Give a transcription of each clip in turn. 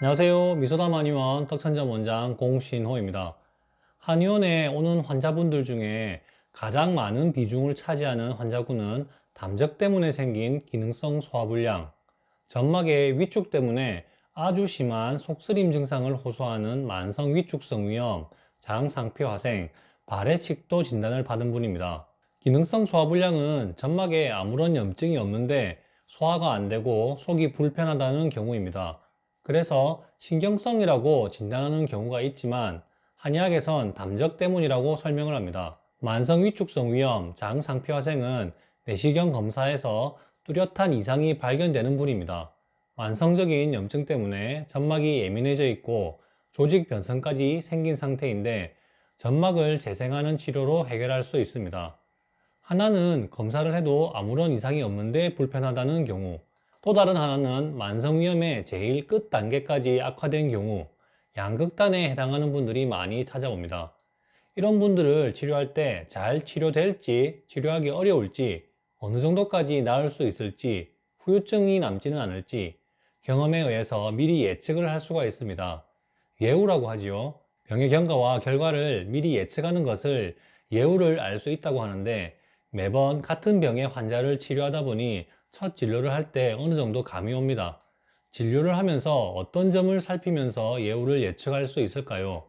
안녕하세요. 미소담 한의원 떡천점 원장 공신호입니다. 한의원에 오는 환자분들 중에 가장 많은 비중을 차지하는 환자군은 담적 때문에 생긴 기능성 소화불량, 점막의 위축 때문에 아주 심한 속쓰림 증상을 호소하는 만성 위축성 위염, 장상피화생, 발해식도 진단을 받은 분입니다. 기능성 소화불량은 점막에 아무런 염증이 없는데 소화가 안 되고 속이 불편하다는 경우입니다. 그래서 신경성이라고 진단하는 경우가 있지만 한의학에선 담적 때문이라고 설명을 합니다. 만성 위축성 위염, 장상피화생은 내시경 검사에서 뚜렷한 이상이 발견되는 분입니다. 만성적인 염증 때문에 점막이 예민해져 있고 조직 변성까지 생긴 상태인데 점막을 재생하는 치료로 해결할 수 있습니다. 하나는 검사를 해도 아무런 이상이 없는데 불편하다는 경우, 또 다른 하나는 만성위염의 제일 끝 단계까지 악화된 경우, 양극단에 해당하는 분들이 많이 찾아옵니다. 이런 분들을 치료할 때 잘 치료될지, 치료하기 어려울지, 어느 정도까지 나을 수 있을지, 후유증이 남지는 않을지, 경험에 의해서 미리 예측을 할 수가 있습니다. 예후라고 하지요. 병의 경과와 결과를 미리 예측하는 것을 예후를 알 수 있다고 하는데 매번 같은 병의 환자를 치료하다 보니 첫 진료를 할 때 어느 정도 감이 옵니다. 진료를 하면서 어떤 점을 살피면서 예후를 예측할 수 있을까요?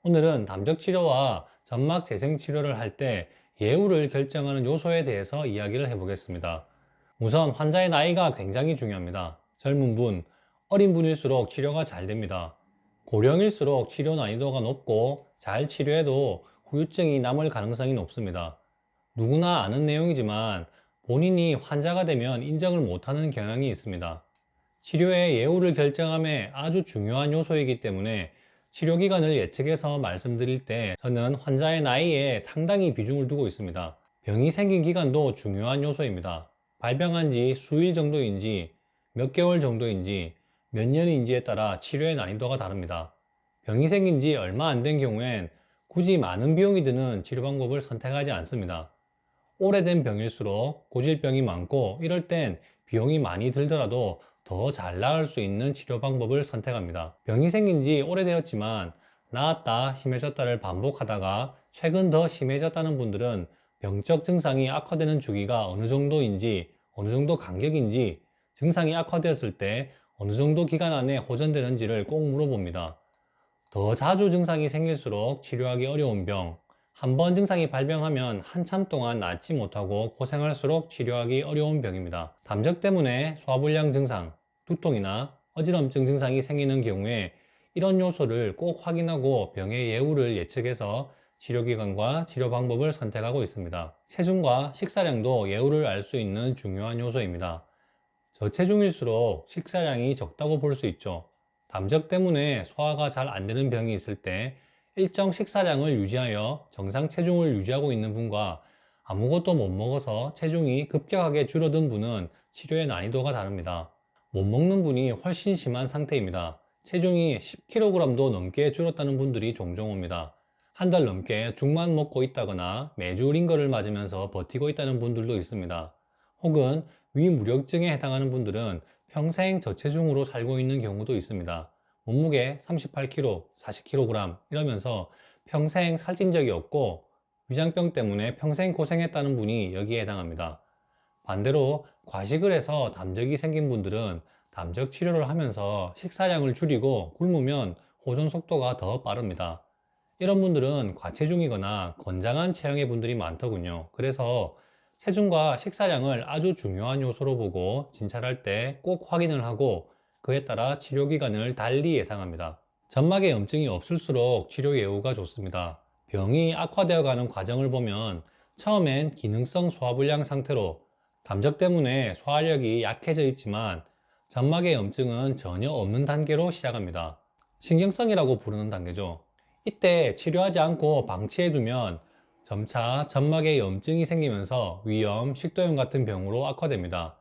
오늘은 담적 치료와 점막 재생 치료를 할 때 예후를 결정하는 요소에 대해서 이야기를 해보겠습니다. 우선 환자의 나이가 굉장히 중요합니다. 젊은 분, 어린 분일수록 치료가 잘 됩니다. 고령일수록 치료 난이도가 높고 잘 치료해도 후유증이 남을 가능성이 높습니다. 누구나 아는 내용이지만 본인이 환자가 되면 인정을 못하는 경향이 있습니다. 치료의 예후를 결정함에 아주 중요한 요소이기 때문에 치료 기간을 예측해서 말씀드릴 때 저는 환자의 나이에 상당히 비중을 두고 있습니다. 병이 생긴 기간도 중요한 요소입니다. 발병한 지 수일 정도인지, 몇 개월 정도인지, 몇 년인지에 따라 치료의 난이도가 다릅니다. 병이 생긴 지 얼마 안 된 경우엔 굳이 많은 비용이 드는 치료 방법을 선택하지 않습니다. 오래된 병일수록 고질병이 많고 이럴 땐 비용이 많이 들더라도 더 잘 나을 수 있는 치료 방법을 선택합니다. 병이 생긴 지 오래되었지만 나았다 심해졌다를 반복하다가 최근 더 심해졌다는 분들은 병적 증상이 악화되는 주기가 어느 정도인지 어느 정도 간격인지 증상이 악화되었을 때 어느 정도 기간 안에 호전되는지를 꼭 물어봅니다. 더 자주 증상이 생길수록 치료하기 어려운 병, 한 번 증상이 발병하면 한참 동안 낫지 못하고 고생할수록 치료하기 어려운 병입니다. 담적 때문에 소화불량 증상, 두통이나 어지럼증 증상이 생기는 경우에 이런 요소를 꼭 확인하고 병의 예후를 예측해서 치료기간과 치료 방법을 선택하고 있습니다. 체중과 식사량도 예후를 알 수 있는 중요한 요소입니다. 저체중일수록 식사량이 적다고 볼 수 있죠. 담적 때문에 소화가 잘 안 되는 병이 있을 때 일정 식사량을 유지하여 정상 체중을 유지하고 있는 분과 아무것도 못 먹어서 체중이 급격하게 줄어든 분은 치료의 난이도가 다릅니다. 못 먹는 분이 훨씬 심한 상태입니다. 체중이 10kg도 넘게 줄었다는 분들이 종종 옵니다. 한 달 넘게 죽만 먹고 있다거나 매주 링거를 맞으면서 버티고 있다는 분들도 있습니다. 혹은 위무력증에 해당하는 분들은 평생 저체중으로 살고 있는 경우도 있습니다. 몸무게 38kg, 40kg 이러면서 평생 살찐 적이 없고 위장병 때문에 평생 고생했다는 분이 여기에 해당합니다. 반대로 과식을 해서 담적이 생긴 분들은 담적 치료를 하면서 식사량을 줄이고 굶으면 호전 속도가 더 빠릅니다. 이런 분들은 과체중이거나 건장한 체형의 분들이 많더군요. 그래서 체중과 식사량을 아주 중요한 요소로 보고 진찰할 때 꼭 확인을 하고 그에 따라 치료 기간을 달리 예상합니다. 점막에 염증이 없을수록 치료 예후가 좋습니다. 병이 악화되어 가는 과정을 보면 처음엔 기능성 소화불량 상태로 담적 때문에 소화력이 약해져 있지만 점막의 염증은 전혀 없는 단계로 시작합니다. 신경성이라고 부르는 단계죠. 이때 치료하지 않고 방치해두면 점차 점막에 염증이 생기면서 위염, 식도염 같은 병으로 악화됩니다.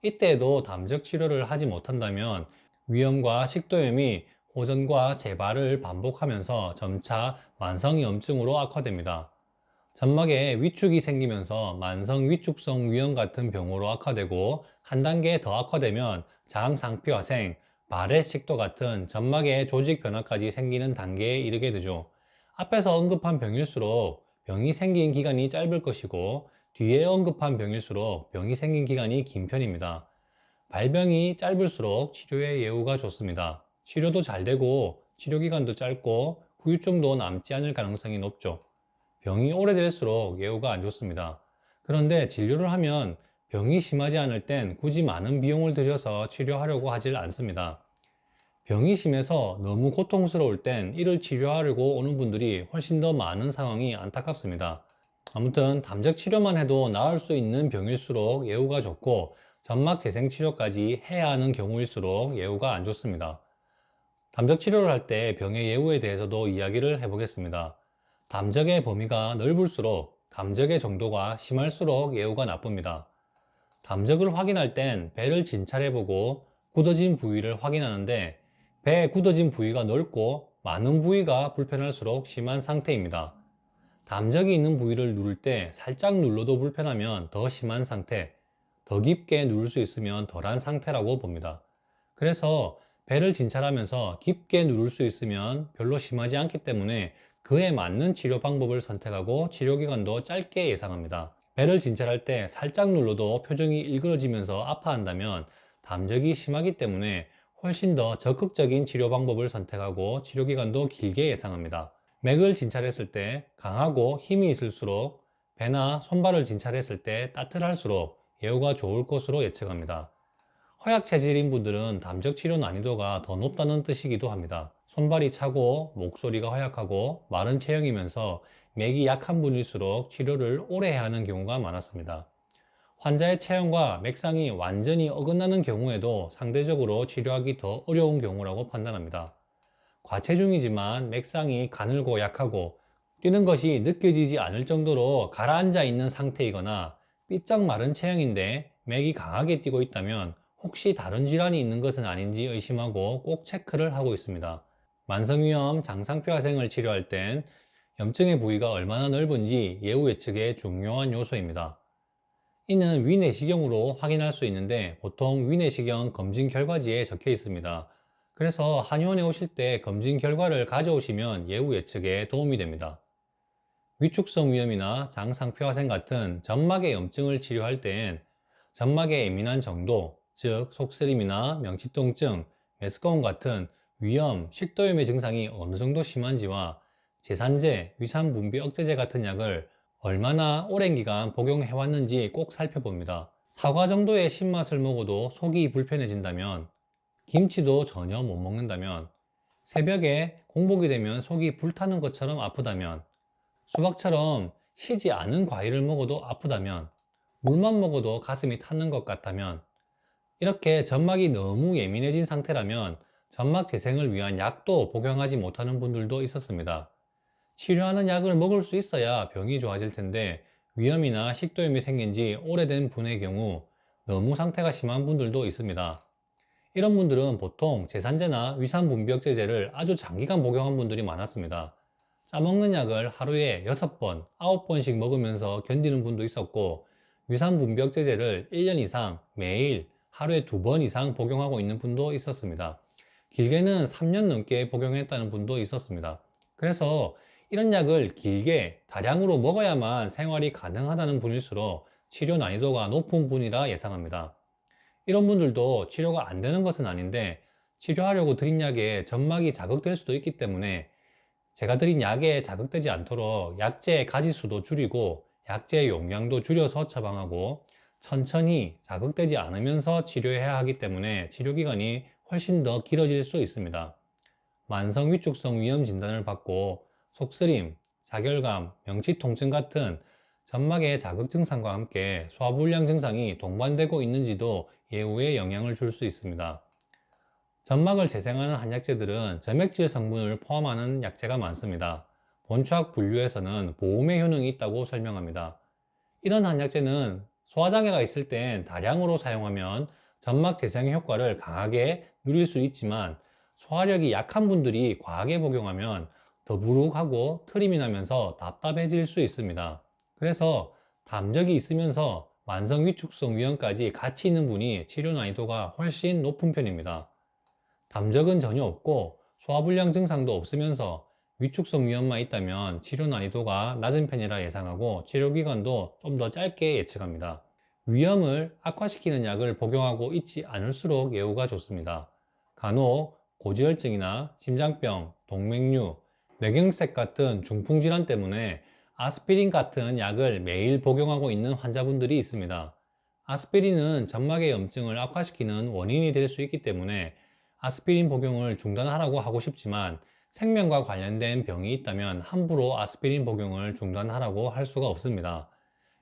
이때에도 담적 치료를 하지 못한다면 위염과 식도염이 호전과 재발을 반복하면서 점차 만성염증으로 악화됩니다. 점막에 위축이 생기면서 만성 위축성 위염 같은 병으로 악화되고 한 단계 더 악화되면 장상피화생, 발의 식도 같은 점막의 조직 변화까지 생기는 단계에 이르게 되죠. 앞에서 언급한 병일수록 병이 생긴 기간이 짧을 것이고 뒤에 언급한 병일수록 병이 생긴 기간이 긴 편입니다. 발병이 짧을수록 치료의 예후가 좋습니다. 치료도 잘 되고 치료 기간도 짧고 후유증도 남지 않을 가능성이 높죠. 병이 오래될수록 예후가 안 좋습니다. 그런데 진료를 하면 병이 심하지 않을 땐 굳이 많은 비용을 들여서 치료하려고 하질 않습니다. 병이 심해서 너무 고통스러울 땐 이를 치료하려고 오는 분들이 훨씬 더 많은 상황이 안타깝습니다. 아무튼 담적 치료만 해도 나을 수 있는 병일수록 예후가 좋고 점막 재생 치료까지 해야 하는 경우일수록 예후가 안 좋습니다. 담적 치료를 할 때 병의 예후에 대해서도 이야기를 해보겠습니다. 담적의 범위가 넓을수록 담적의 정도가 심할수록 예후가 나쁩니다. 담적을 확인할 땐 배를 진찰해보고 굳어진 부위를 확인하는데 배에 굳어진 부위가 넓고 많은 부위가 불편할수록 심한 상태입니다. 담적이 있는 부위를 누를 때 살짝 눌러도 불편하면 더 심한 상태, 더 깊게 누를 수 있으면 덜한 상태라고 봅니다. 그래서 배를 진찰하면서 깊게 누를 수 있으면 별로 심하지 않기 때문에 그에 맞는 치료 방법을 선택하고 치료 기간도 짧게 예상합니다. 배를 진찰할 때 살짝 눌러도 표정이 일그러지면서 아파한다면 담적이 심하기 때문에 훨씬 더 적극적인 치료 방법을 선택하고 치료 기간도 길게 예상합니다. 맥을 진찰했을 때 강하고 힘이 있을수록 배나 손발을 진찰했을 때 따뜻할수록 예후가 좋을 것으로 예측합니다. 허약 체질인 분들은 담적 치료 난이도가 더 높다는 뜻이기도 합니다. 손발이 차고 목소리가 허약하고 마른 체형이면서 맥이 약한 분일수록 치료를 오래 해야 하는 경우가 많았습니다. 환자의 체형과 맥상이 완전히 어긋나는 경우에도 상대적으로 치료하기 더 어려운 경우라고 판단합니다. 과체중이지만 맥상이 가늘고 약하고 뛰는 것이 느껴지지 않을 정도로 가라앉아 있는 상태이거나 삐쩍 마른 체형인데 맥이 강하게 뛰고 있다면 혹시 다른 질환이 있는 것은 아닌지 의심하고 꼭 체크를 하고 있습니다. 만성위염 장상표화생을 치료할 땐 염증의 부위가 얼마나 넓은지 예후 예측의 중요한 요소입니다. 이는 위내시경으로 확인할 수 있는데 보통 위내시경 검진 결과지에 적혀 있습니다. 그래서 한의원에 오실 때 검진 결과를 가져오시면 예후 예측에 도움이 됩니다. 위축성 위염이나 장상표화생 같은 점막의 염증을 치료할 땐 점막의 예민한 정도, 즉 속쓰림이나 명치통증, 메스꺼움 같은 위염, 식도염의 증상이 어느 정도 심한지와 제산제, 위산분비 억제제 같은 약을 얼마나 오랜 기간 복용해 왔는지 꼭 살펴봅니다. 사과 정도의 신맛을 먹어도 속이 불편해진다면, 김치도 전혀 못 먹는다면, 새벽에 공복이 되면 속이 불타는 것처럼 아프다면, 수박처럼 시지 않은 과일을 먹어도 아프다면, 물만 먹어도 가슴이 타는 것 같다면, 이렇게 점막이 너무 예민해진 상태라면 점막 재생을 위한 약도 복용하지 못하는 분들도 있었습니다. 치료하는 약을 먹을 수 있어야 병이 좋아질 텐데 위염이나 식도염이 생긴 지 오래된 분의 경우 너무 상태가 심한 분들도 있습니다. 이런 분들은 보통 제산제나 위산분비억제제를 아주 장기간 복용한 분들이 많았습니다. 짜먹는 약을 하루에 6번, 9번씩 먹으면서 견디는 분도 있었고 위산분비억제제를 1년 이상 매일 하루에 2번 이상 복용하고 있는 분도 있었습니다. 길게는 3년 넘게 복용했다는 분도 있었습니다. 그래서 이런 약을 길게 다량으로 먹어야만 생활이 가능하다는 분일수록 치료 난이도가 높은 분이라 예상합니다. 이런 분들도 치료가 안 되는 것은 아닌데 치료하려고 드린 약에 점막이 자극될 수도 있기 때문에 제가 드린 약에 자극되지 않도록 약제의 가지수도 줄이고 약제의 용량도 줄여서 처방하고 천천히 자극되지 않으면서 치료해야 하기 때문에 치료기간이 훨씬 더 길어질 수 있습니다. 만성 위축성 위염 진단을 받고 속쓰림, 자결감, 명치 통증 같은 점막의 자극 증상과 함께 소화불량 증상이 동반되고 있는지도 예후에 영향을 줄 수 있습니다. 점막을 재생하는 한약재들은 점액질 성분을 포함하는 약재가 많습니다. 본초학 분류에서는 보호의 효능이 있다고 설명합니다. 이런 한약재는 소화장애가 있을 땐 다량으로 사용하면 점막 재생 효과를 강하게 누릴 수 있지만 소화력이 약한 분들이 과하게 복용하면 더부룩하고 트림이 나면서 답답해질 수 있습니다. 그래서 담적이 있으면서 만성 위축성 위염까지 같이 있는 분이 치료 난이도가 훨씬 높은 편입니다. 담적은 전혀 없고 소화불량 증상도 없으면서 위축성 위염만 있다면 치료 난이도가 낮은 편이라 예상하고 치료 기간도 좀 더 짧게 예측합니다. 위염을 악화시키는 약을 복용하고 있지 않을수록 예후가 좋습니다. 간혹 고지혈증이나 심장병, 동맥류, 뇌경색 같은 중풍질환 때문에 아스피린 같은 약을 매일 복용하고 있는 환자분들이 있습니다. 아스피린은 점막의 염증을 악화시키는 원인이 될 수 있기 때문에 아스피린 복용을 중단하라고 하고 싶지만 생명과 관련된 병이 있다면 함부로 아스피린 복용을 중단하라고 할 수가 없습니다.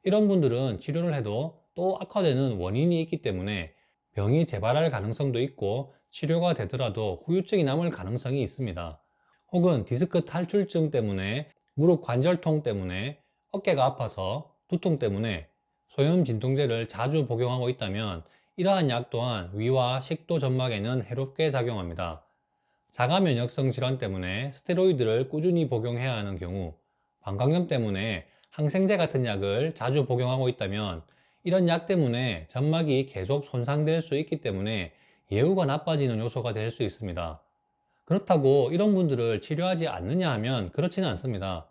이런 분들은 치료를 해도 또 악화되는 원인이 있기 때문에 병이 재발할 가능성도 있고 치료가 되더라도 후유증이 남을 가능성이 있습니다. 혹은 디스크 탈출증 때문에, 무릎 관절통 때문에, 어깨가 아파서, 두통 때문에 소염 진통제를 자주 복용하고 있다면 이러한 약 또한 위와 식도 점막에는 해롭게 작용합니다. 자가 면역성 질환 때문에 스테로이드를 꾸준히 복용해야 하는 경우, 방광염 때문에 항생제 같은 약을 자주 복용하고 있다면 이런 약 때문에 점막이 계속 손상될 수 있기 때문에 예후가 나빠지는 요소가 될 수 있습니다. 그렇다고 이런 분들을 치료하지 않느냐 하면 그렇지는 않습니다.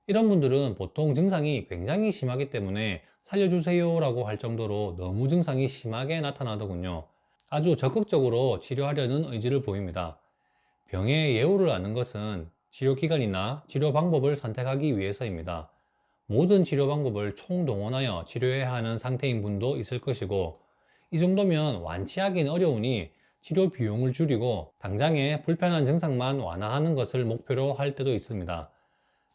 이런 분들은 보통 증상이 굉장히 심하기 때문에 살려주세요라고 할 정도로 너무 증상이 심하게 나타나더군요. 아주 적극적으로 치료하려는 의지를 보입니다. 병의 예후를 아는 것은 치료 기간이나 치료 방법을 선택하기 위해서입니다. 모든 치료 방법을 총동원하여 치료해야 하는 상태인 분도 있을 것이고, 이 정도면 완치하기는 어려우니 치료 비용을 줄이고 당장의 불편한 증상만 완화하는 것을 목표로 할 때도 있습니다.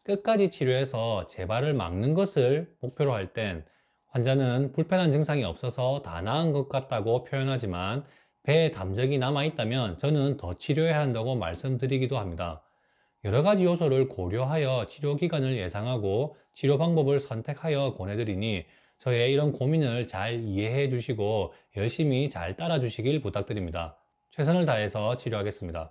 끝까지 치료해서 재발을 막는 것을 목표로 할 땐 환자는 불편한 증상이 없어서 다 나은 것 같다고 표현하지만 배에 담적이 남아있다면 저는 더 치료해야 한다고 말씀드리기도 합니다. 여러 가지 요소를 고려하여 치료 기간을 예상하고 치료 방법을 선택하여 권해드리니 저의 이런 고민을 잘 이해해 주시고 열심히 잘 따라 주시길 부탁드립니다. 최선을 다해서 치료하겠습니다.